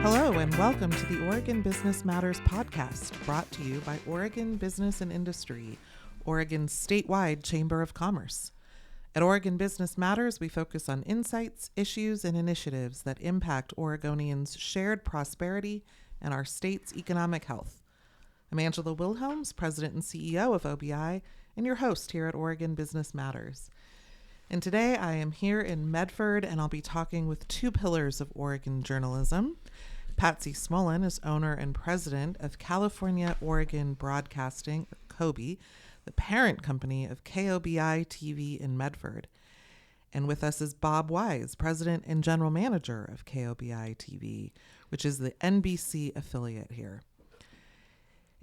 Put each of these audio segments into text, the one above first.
Hello and welcome to the Oregon Business Matters podcast, brought to you by Oregon Business and Industry, Oregon's statewide Chamber of Commerce. At Oregon Business Matters, we focus on insights, issues, and initiatives that impact Oregonians' shared prosperity and our state's economic health. I'm Angela Wilhelms, President and CEO of OBI, and your host here at Oregon Business Matters. And today I am here in Medford, and I'll be talking with two pillars of Oregon journalism. Patsy Smullin is owner and president of California Oregon Broadcasting, or KOBI, the parent company of KOBI TV in Medford. And with us is Bob Wise, president and general manager of KOBI TV, which is the NBC affiliate here.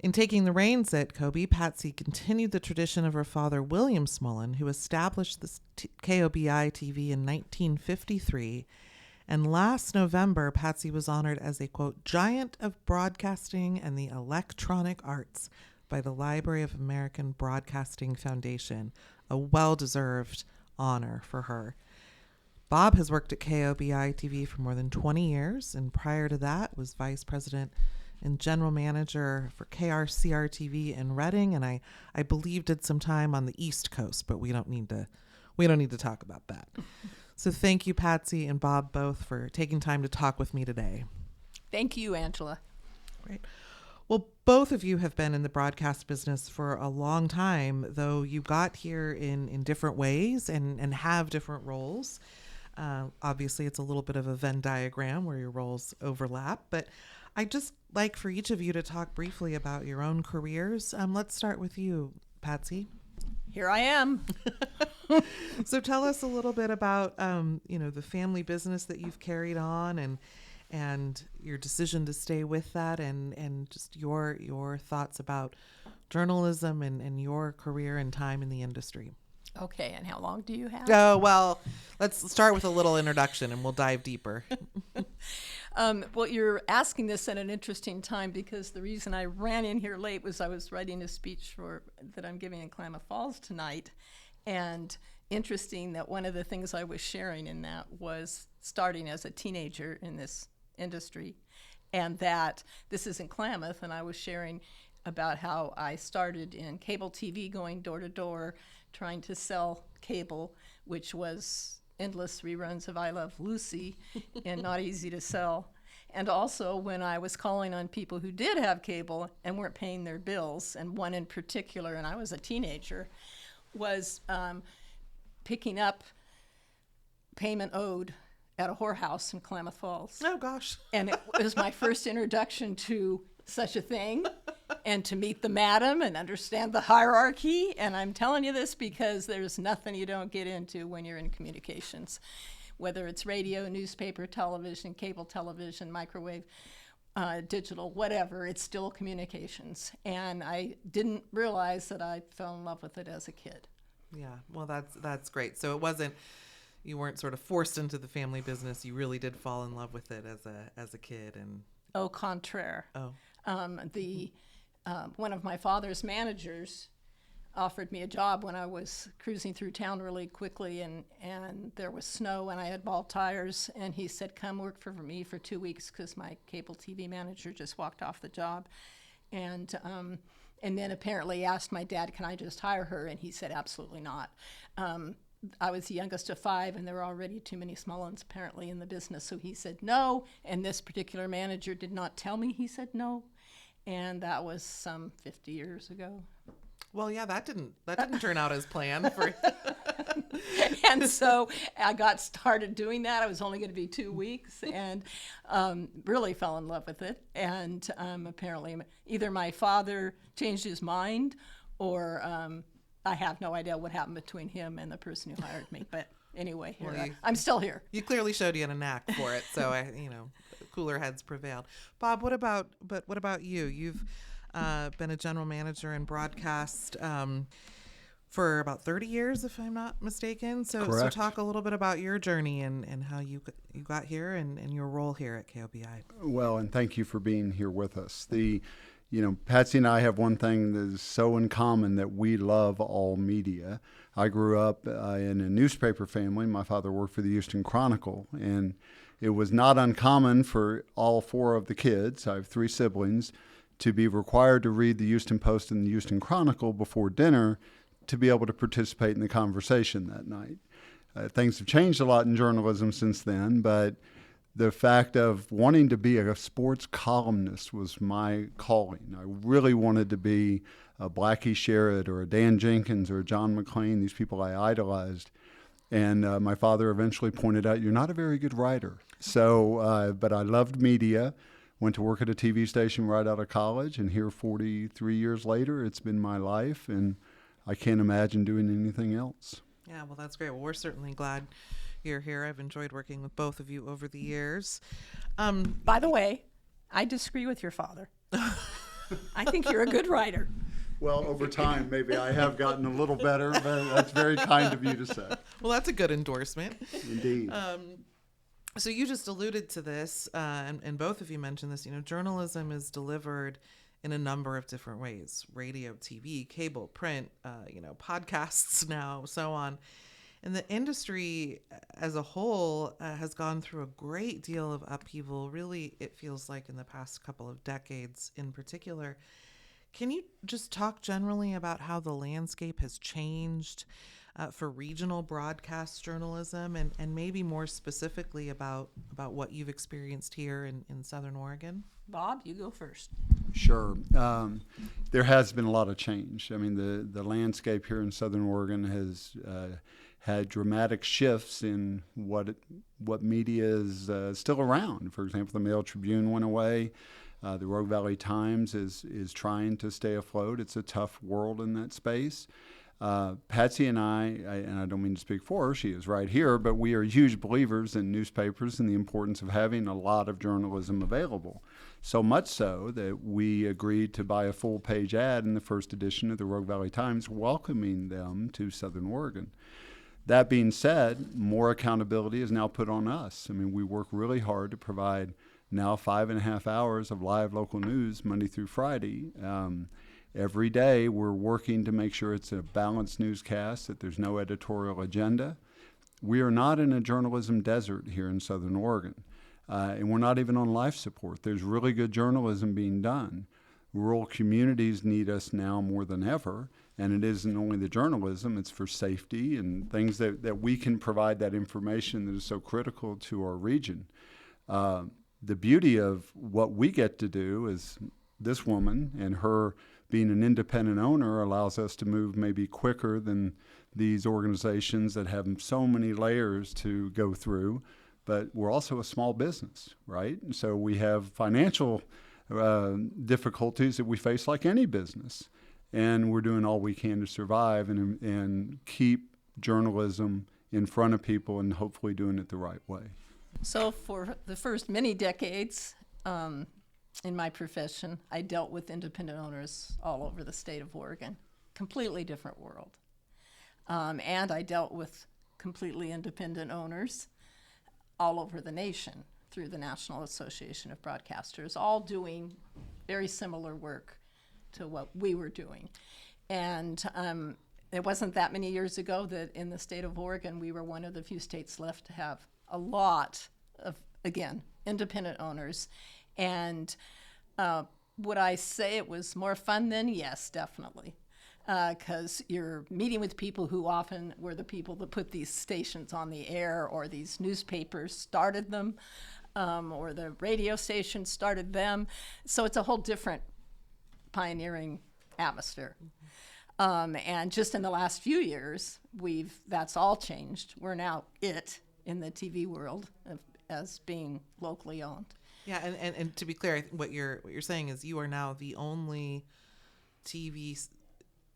In taking the reins at KOBI, Patsy continued the tradition of her father, William Smullin, who established the KOBI TV in 1953. And last November, Patsy was honored as a, quote, giant of broadcasting and the electronic arts by the Library of American Broadcasting Foundation, a well-deserved honor for her. Bob has worked at KOBI TV for more than 20 years, and prior to that was vice president and general manager for KRCR TV in Reading, and I believe did some time on the East Coast, but we don't need to talk about that. So thank you, Patsy and Bob, both for taking time to talk with me today. Thank you, Angela. Great. Well, both of you have been in the broadcast business for a long time, though you got here in different ways and have different roles. Obviously, it's a little bit of a Venn diagram where your roles overlap, but I'd just like for each of you to talk briefly about your own careers. Let's start with you, Patsy. Here I am. So tell us a little bit about, the family business that you've carried on and your decision to stay with that and just your thoughts about journalism and your career and time in the industry. Okay, and how long do you have? Oh, well, let's start with a little introduction and we'll dive deeper. Well, you're asking this at an interesting time because the reason I ran in here late was I was writing a speech that I'm giving in Klamath Falls tonight. And interesting that one of the things I was sharing in that was starting as a teenager in this industry, and that this is in Klamath, and I was sharing about how I started in cable TV, going door to door, trying to sell cable, which was endless reruns of I Love Lucy and not easy to sell. And also when I was calling on people who did have cable and weren't paying their bills, and one in particular, and I was a teenager, was picking up payment owed at a whorehouse in Klamath Falls. Oh, gosh. And it was my first introduction to such a thing and to meet the madam and understand the hierarchy. And I'm telling you this because there's nothing you don't get into when you're in communications, whether it's radio, newspaper, television, cable television, microwave, digital, whatever, it's still communications. And I didn't realize that I fell in love with it as a kid. Yeah, well, that's great. So you weren't sort of forced into the family business. You really did fall in love with it as a kid. And au contraire. Oh. One of my father's managers offered me a job when I was cruising through town really quickly, and there was snow and I had bald tires, and he said, come work for me for 2 weeks because my cable TV manager just walked off the job. And then apparently asked my dad, can I just hire her? And he said, absolutely not. I was the youngest of 5, and there were already too many Smullins apparently in the business. So he said no, and this particular manager did not tell me he said no. And that was some 50 years ago. Well, yeah, that didn't turn out as planned for. And so I got started doing that. I was only going to be 2 weeks, and really fell in love with it. And apparently either my father changed his mind, or I have no idea what happened between him and the person who hired me. But anyway, I'm still here. You clearly showed you had a knack for it, so cooler heads prevailed. Bob, what about you? You've been a general manager in broadcast for about 30 years, if I'm not mistaken. So talk a little bit about your journey and how you got here and your role here at KOBI. Well, and thank you for being here with us. Patsy and I have one thing that is so in common, that we love all media. I grew up in a newspaper family. My father worked for the Houston Chronicle, and it was not uncommon for all 4 of the kids, I have 3 siblings, to be required to read the Houston Post and the Houston Chronicle before dinner to be able to participate in the conversation that night. Things have changed a lot in journalism since then, but the fact of wanting to be a sports columnist was my calling. I really wanted to be a Blackie Sherritt or a Dan Jenkins or a John McClain, these people I idolized. And my father eventually pointed out, you're not a very good writer. So, but I loved media, went to work at a TV station right out of college, and here 43 years later, it's been my life, and I can't imagine doing anything else. Yeah, well, that's great. Well, we're certainly glad you're here. I've enjoyed working with both of you over the years. By the way, I disagree with your father. I think you're a good writer. Well, over time, maybe I have gotten a little better, but that's very kind of you to say. Well, that's a good endorsement. Indeed. So you just alluded to this, and both of you mentioned this. Journalism is delivered in a number of different ways: radio, TV, cable, print, podcasts now, so on. And the industry as a whole has gone through a great deal of upheaval, really, it feels like in the past couple of decades in particular. Can you just talk generally about how the landscape has changed for regional broadcast journalism, and maybe more specifically about what you've experienced here in Southern Oregon? Bob, you go first. Sure. There has been a lot of change. I mean, the landscape here in Southern Oregon has had dramatic shifts in what media is still around. For example, the Mail Tribune went away. The Rogue Valley Times is trying to stay afloat. It's a tough world in that space. Patsy and I don't mean to speak for her, she is right here, but we are huge believers in newspapers and the importance of having a lot of journalism available. So much so that we agreed to buy a full-page ad in the first edition of the Rogue Valley Times welcoming them to Southern Oregon. That being said, more accountability is now put on us. I mean, we work really hard to provide now 5.5 hours of live local news Monday through Friday. Every day we're working to make sure it's a balanced newscast, that there's no editorial agenda. We are not in a journalism desert here in Southern Oregon, and we're not even on life support. There's really good journalism being done. Rural communities need us now more than ever, and it isn't only the journalism, it's for safety and things that we can provide that information that is so critical to our region. The beauty of what we get to do is this woman, and her being an independent owner allows us to move maybe quicker than these organizations that have so many layers to go through. But we're also a small business, right? So we have financial difficulties that we face like any business. And we're doing all we can to survive and keep journalism in front of people and hopefully doing it the right way. So for the first many decades in my profession, I dealt with independent owners all over the state of Oregon. Completely different world. And I dealt with completely independent owners all over the nation through the National Association of Broadcasters, all doing very similar work to what we were doing. And it wasn't that many years ago that in the state of Oregon, we were one of the few states left to have a lot of, again, independent owners. And would I say it was more fun then? Yes, definitely. Because you're meeting with people who often were the people that put these stations on the air, or these newspapers started them, or the radio stations started them. So it's a whole different pioneering atmosphere. And just in the last few years, that's all changed. We're now in the TV world as being locally owned. Yeah, and to be clear, what you're saying is you are now the only TV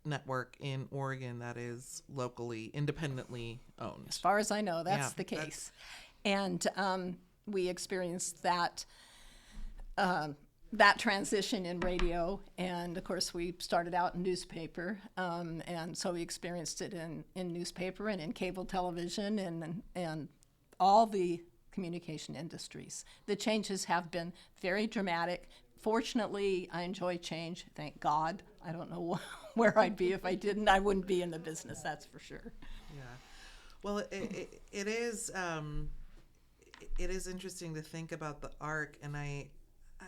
network in Oregon that is locally, independently owned. As far as I know, that's the case. And we experienced that transition in radio, and of course we started out in newspaper, and so we experienced it in newspaper and in cable television and all the communication industries. The changes have been very dramatic. Fortunately, I enjoy change, thank God. I don't know where I'd be if I didn't. I wouldn't be in the business, that's for sure. Yeah. Well, it is, it is interesting to think about the arc, and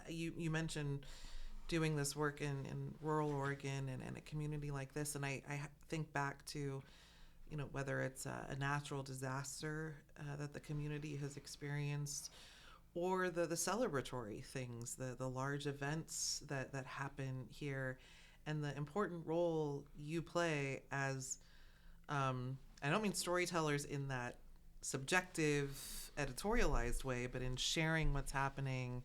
you mentioned doing this work in rural Oregon and a community like this, and I think back to, whether it's a natural disaster that the community has experienced, or the celebratory things, the large events that happen here, and the important role you play as, I don't mean storytellers in that subjective, editorialized way, but in sharing what's happening,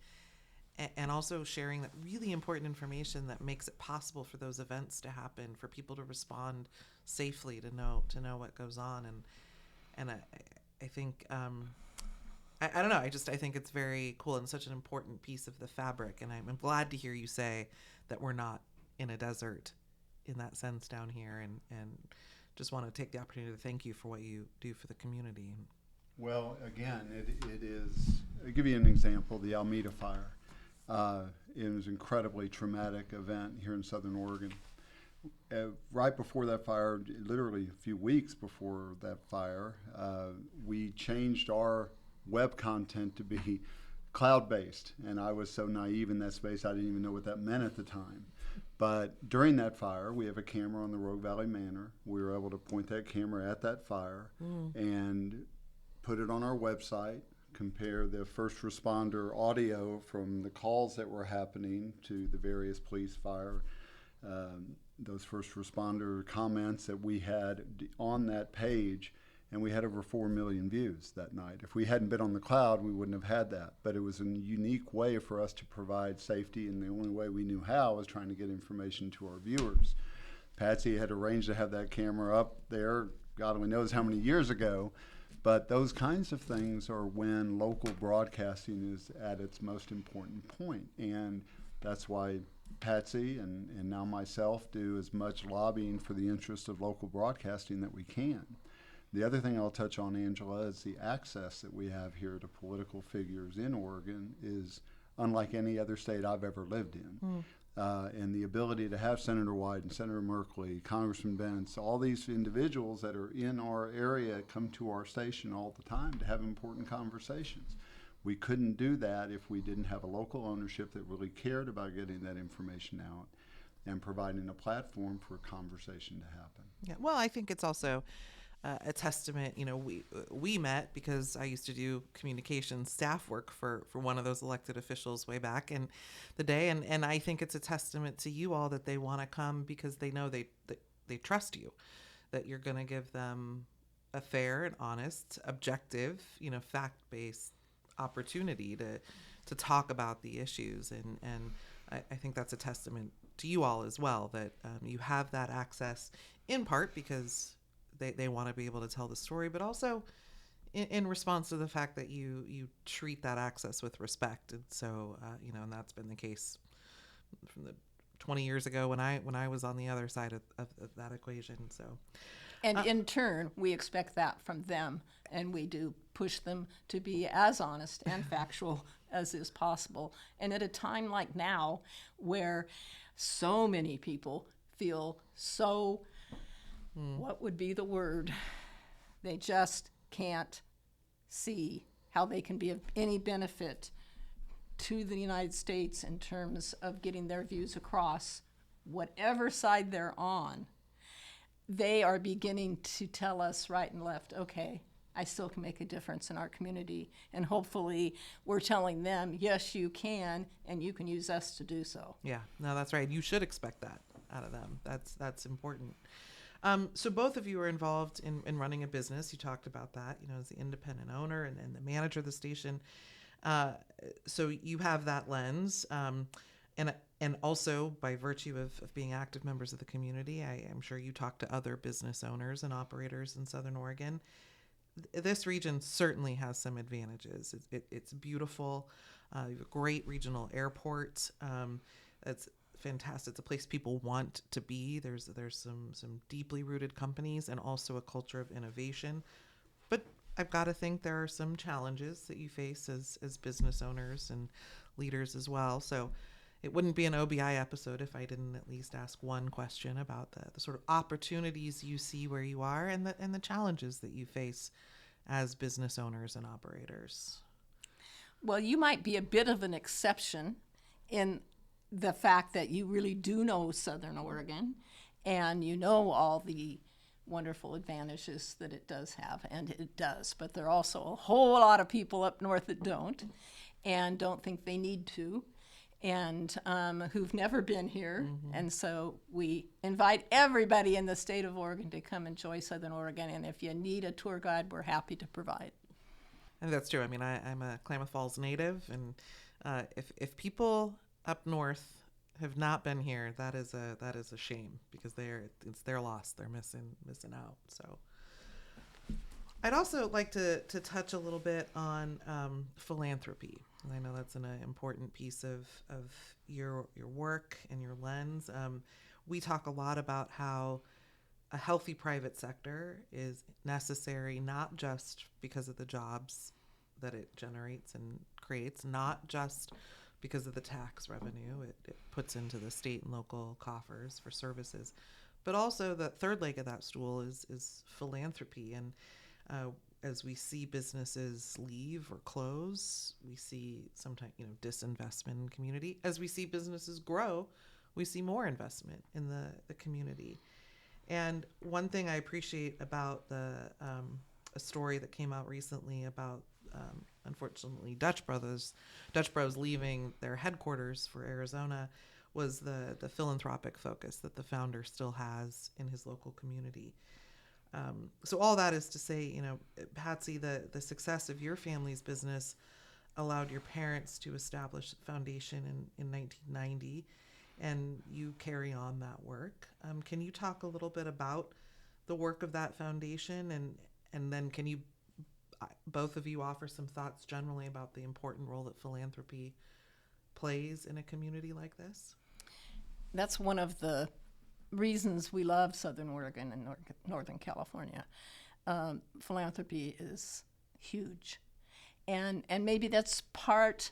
and also sharing that really important information that makes it possible for those events to happen, for people to respond safely, to know what goes on. And I think, I don't know, I think it's very cool and such an important piece of the fabric. And I'm glad to hear you say that we're not in a desert in that sense down here, and just want to take the opportunity to thank you for what you do for the community. Well, again, it is, I'll give you an example, the Alameda fire. It was an incredibly traumatic event here in Southern Oregon. Right before that fire, literally a few weeks before that fire, we changed our web content to be cloud-based. And I was so naive in that space, I didn't even know what that meant at the time. But during that fire, we have a camera on the Rogue Valley Manor. We were able to point that camera at that fire and put it on our website, compare the first responder audio from the calls that were happening to the various police, fire, those first responder comments that we had on that page, and we had over 4 million views that night. If we hadn't been on the cloud, we wouldn't have had that. But it was a unique way for us to provide safety, and the only way we knew how was trying to get information to our viewers. Patsy had arranged to have that camera up there, God only knows how many years ago, but those kinds of things are when local broadcasting is at its most important point. And that's why Patsy and now myself do as much lobbying for the interest of local broadcasting that we can. The other thing I'll touch on, Angela, is the access that we have here to political figures in Oregon is unlike any other state I've ever lived in. And the ability to have Senator Wyden and Senator Merkley, Congressman Bentz, all these individuals that are in our area come to our station all the time to have important conversations. We couldn't do that if we didn't have a local ownership that really cared about getting that information out and providing a platform for conversation to happen. Yeah, well, I think it's also a testament. We met because I used to do communications staff work for one of those elected officials way back in the day, and I think it's a testament to you all that they want to come because they know they trust you, that you're going to give them a fair and honest, objective, fact-based opportunity to talk about the issues, and I think that's a testament to you all as well, that you have that access in part because they want to be able to tell the story, but also in response to the fact that you treat that access with respect. And so, and that's been the case from the 20 years ago when I was on the other side of that equation. So, and in turn, we expect that from them, and we do push them to be as honest and factual as is possible. And at a time like now, where so many people feel so, what would be the word? They just can't see how they can be of any benefit to the United States in terms of getting their views across, whatever side they're on. They are beginning to tell us right and left, okay, I still can make a difference in our community. And hopefully we're telling them, yes, you can, and you can use us to do so. Yeah, no, that's right. You should expect that out of them. That's important. So both of you are involved in running a business. You talked about that, as the independent owner and the manager of the station. So you have that lens. And also, by virtue of being active members of the community, I'm sure you talk to other business owners and operators in Southern Oregon. This region certainly has some advantages. It's beautiful. You have a great regional airport. It's fantastic. It's a place people want to be. There's some deeply rooted companies and also a culture of innovation. But I've got to think there are some challenges that you face as business owners and leaders as well. So it wouldn't be an OBI episode if I didn't at least ask one question about the sort of opportunities you see where you are and the challenges that you face as business owners and operators. Well, you might be a bit of an exception in the fact that you really do know Southern Oregon and you know all the wonderful advantages that it does have, and it does. But there are also a whole lot of people up north that don't and don't think they need to, and who've never been here. And so we invite everybody in the state of Oregon to come enjoy Southern Oregon, and if you need a tour guide, we're happy to provide. And that's true. I mean, I'm a Klamath Falls native, and if people up north have not been here, that is a shame, because it's their loss. They're missing out. So I'd also like to touch a little bit on philanthropy. And I know that's an important piece of your work and your lens. We talk a lot about how a healthy private sector is necessary, not just because of the jobs that it generates and creates, not just because of the tax revenue it puts into the state and local coffers for services, but also the third leg of that stool is philanthropy. And as we see businesses leave or close, we see sometimes disinvestment in community. As we see businesses grow, we see more investment in the community. And one thing I appreciate about a story that came out recently about unfortunately Dutch Bros leaving their headquarters for Arizona was the philanthropic focus that the founder still has in his local community. So all that is to say, Patsy, the success of your family's business allowed your parents to establish a foundation in 1990, and you carry on that work. Can you talk a little bit about the work of that foundation, and then can you both of you offer some thoughts generally about the important role that philanthropy plays in a community like this? That's one of the reasons we love Southern Oregon and Northern California. Philanthropy is huge, and maybe that's part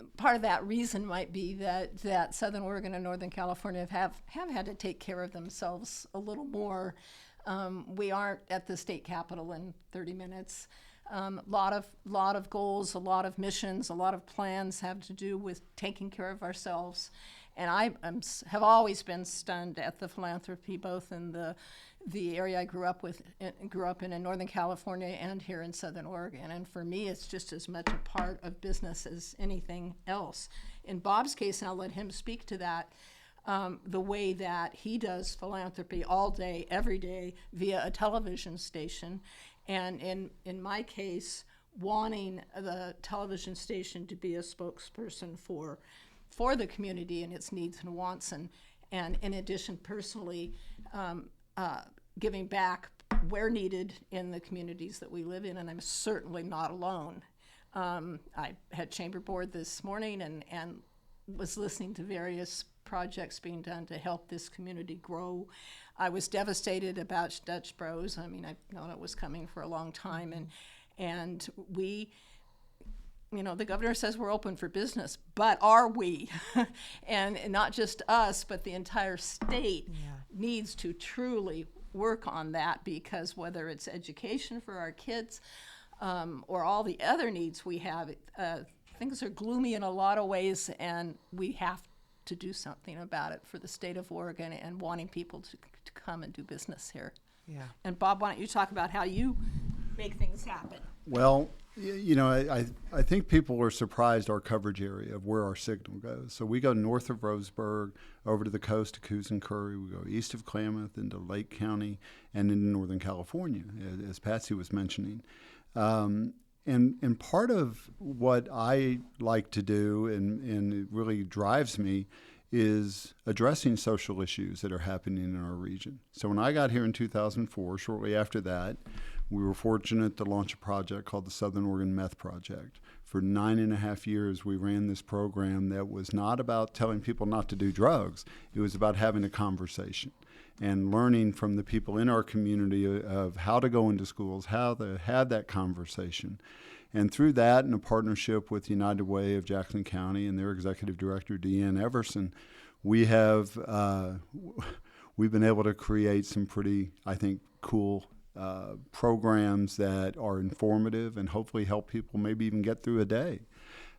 of that reason might be that Southern Oregon and Northern California have had to take care of themselves a little more. We aren't at the state capitol in 30 minutes. Lot of goals, a lot of missions, a lot of plans have to do with taking care of ourselves. And I have always been stunned at the philanthropy, both in the area I grew up in Northern California and here in Southern Oregon. And for me, it's just as much a part of business as anything else. In Bob's case, and I'll let him speak to that, the way that he does philanthropy all day, every day, via a television station. And in my case, wanting the television station to be a spokesperson for the community and its needs and wants, and in addition, personally giving back where needed in the communities that we live in. And I'm certainly not alone. I had chamber board this morning and was listening to various projects being done to help this community grow. I was devastated about Dutch Bros. I mean, I've known it was coming for a long time, and we, the governor says we're open for business, but are we? And not just us, but the entire state needs to truly work on that, because whether it's education for our kids or all the other needs we have, things are gloomy in a lot of ways, and we have to do something about it for the state of Oregon and wanting people to come and do business here. Yeah. And Bob, why don't you talk about how you make things happen? Well, I think people are surprised our coverage area of where our signal goes. So we go north of Roseburg, over to the coast of Coos and Curry. We go east of Klamath into Lake County and into Northern California, as Patsy was mentioning. And part of what I like to do, and it really drives me, is addressing social issues that are happening in our region. So when I got here in 2004, shortly after that, we were fortunate to launch a project called the Southern Oregon Meth Project. For 9.5 years, we ran this program that was not about telling people not to do drugs. It was about having a conversation and learning from the people in our community of how to go into schools, how to have that conversation. And through that, in a partnership with United Way of Jackson County and their executive director, Deanne Everson, we have we've been able to create some pretty, I think, cool programs that are informative and hopefully help people maybe even get through a day.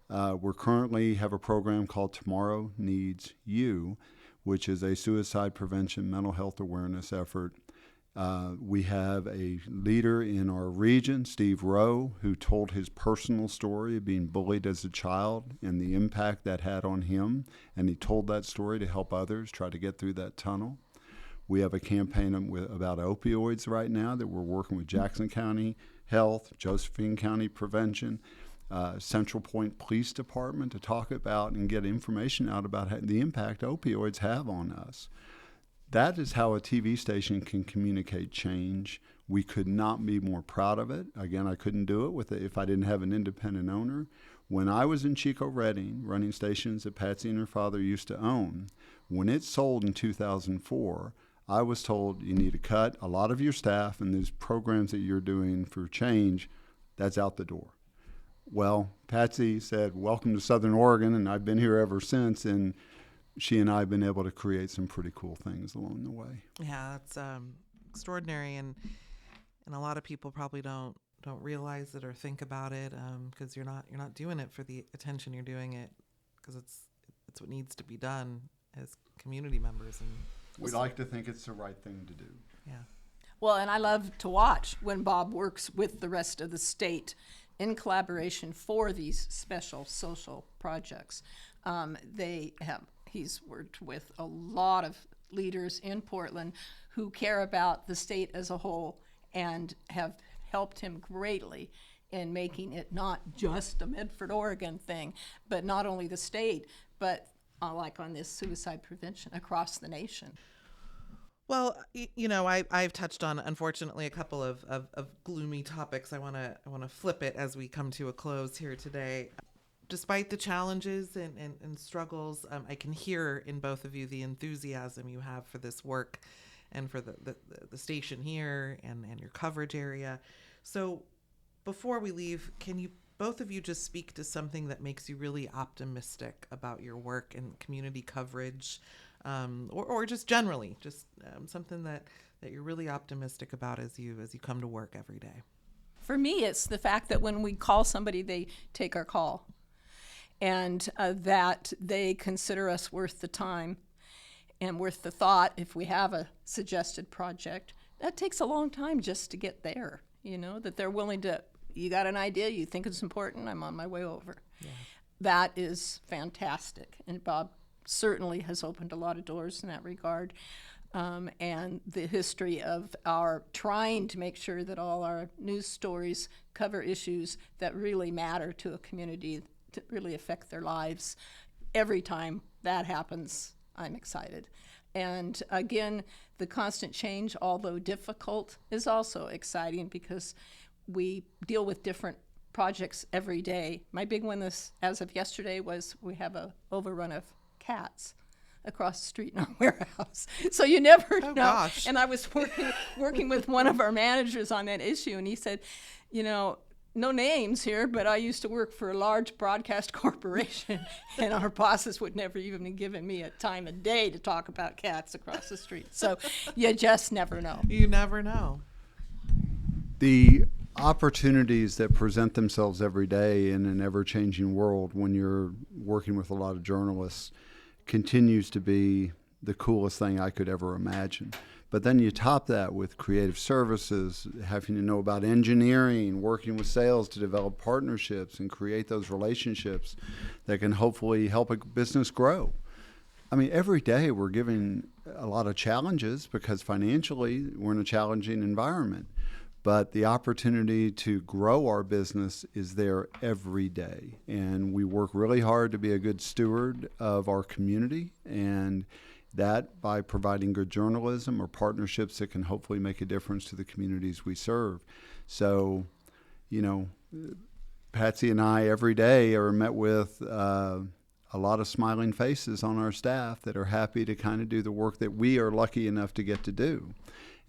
We currently have a program called Tomorrow Needs You, which is a suicide prevention mental health awareness effort. We have a leader in our region, Steve Rowe, who told his personal story of being bullied as a child and the impact that had on him. And he told that story to help others try to get through that tunnel. We have a campaign about opioids right now that we're working with Jackson County Health, Josephine County Prevention, Central Point Police Department to talk about and get information out about the impact opioids have on us. That is how a TV station can communicate change. We could not be more proud of it. Again, I couldn't do it if I didn't have an independent owner. When I was in Chico Redding, running stations that Patsy and her father used to own, when it sold in 2004, I was told you need to cut a lot of your staff, and these programs that you're doing for change, that's out the door. Well, Patsy said, welcome to Southern Oregon, and I've been here ever since, and she and I have been able to create some pretty cool things along the way. Yeah, it's extraordinary, and a lot of people probably don't realize it or think about it because you're not doing it for the attention. You're doing it because it's what needs to be done as community members. And we like to think it's the right thing to do. Yeah. Well, and I love to watch when Bob works with the rest of the state in collaboration for these special social projects. He's worked with a lot of leaders in Portland who care about the state as a whole and have helped him greatly in making it not just a Medford, Oregon thing, but not only the state, but like on this suicide prevention across the nation. Well, I've touched on, unfortunately, a couple of gloomy topics. I want to flip it as we come to a close here today. Despite the challenges and struggles, I can hear in both of you the enthusiasm you have for this work and for the station here and your coverage area. So before we leave, can you both of you just speak to something that makes you really optimistic about your work and community coverage, or just generally, something that you're really optimistic about as you come to work every day? For me, it's the fact that when we call somebody, they take our call, and that they consider us worth the time and worth the thought. If we have a suggested project, that takes a long time just to get there, that they're willing to, you got an idea, you think it's important, I'm on my way over. Yeah. That is fantastic. And Bob certainly has opened a lot of doors in that regard. And the history of our trying to make sure that all our news stories cover issues that really matter to a community, to really affect their lives. Every time that happens, I'm excited. And again, the constant change, although difficult, is also exciting because we deal with different projects every day. My big one as of yesterday was we have a overrun of cats across the street in our warehouse. So you never know. Gosh. And I was working with one of our managers on that issue, and he said, no names here, but I used to work for a large broadcast corporation, and our bosses would never even have given me a time of day to talk about cats across the street. So you just never know. You never know. The opportunities that present themselves every day in an ever-changing world when you're working with a lot of journalists continues to be the coolest thing I could ever imagine. But then you top that with creative services, having to know about engineering, working with sales to develop partnerships and create those relationships that can hopefully help a business grow. I mean, every day we're given a lot of challenges because financially we're in a challenging environment. But the opportunity to grow our business is there every day. And we work really hard to be a good steward of our community, and that by providing good journalism or partnerships that can hopefully make a difference to the communities we serve. So, Patsy and I every day are met with a lot of smiling faces on our staff that are happy to kind of do the work that we are lucky enough to get to do.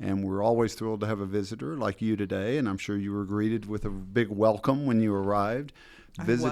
And we're always thrilled to have a visitor like you today, and I'm sure you were greeted with a big welcome when you arrived. I was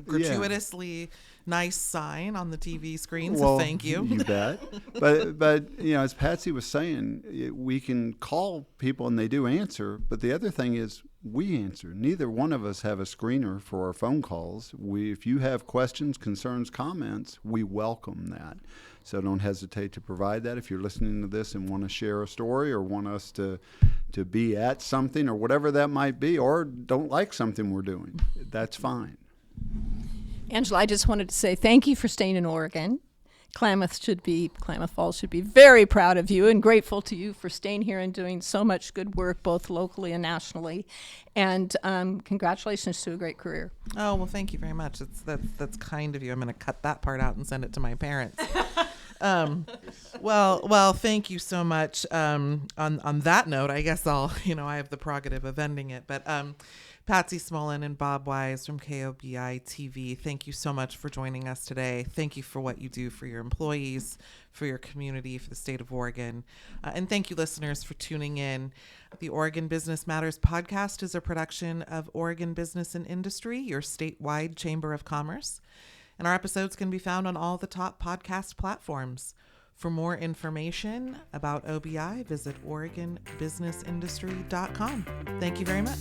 gratuitously nice sign on the TV screen, so Well, thank you. You bet. But as Patsy was saying, we can call people and they do answer. But the other thing is we answer. Neither one of us have a screener for our phone calls. If you have questions, concerns, comments, we welcome that. So don't hesitate to provide that. If you're listening to this and want to share a story or want us to be at something or whatever that might be, or don't like something we're doing, that's fine. Angela, I just wanted to say thank you for staying in Oregon. Klamath Falls should be very proud of you and grateful to you for staying here and doing so much good work, both locally and nationally. And congratulations to a great career. Oh, well, thank you very much. That's kind of you. I'm going to cut that part out and send it to my parents. Well, thank you so much. On that note, I guess I have the prerogative of ending it, but Patsy Smullin and Bob Wise from KOBI TV, thank you so much for joining us today. Thank you for what you do for your employees, for your community, for the state of Oregon. And thank you, listeners, for tuning in. The Oregon Business Matters podcast is a production of Oregon Business and Industry, your statewide chamber of commerce. And our episodes can be found on all the top podcast platforms. For more information about OBI, visit OregonBusinessIndustry.com. Thank you very much.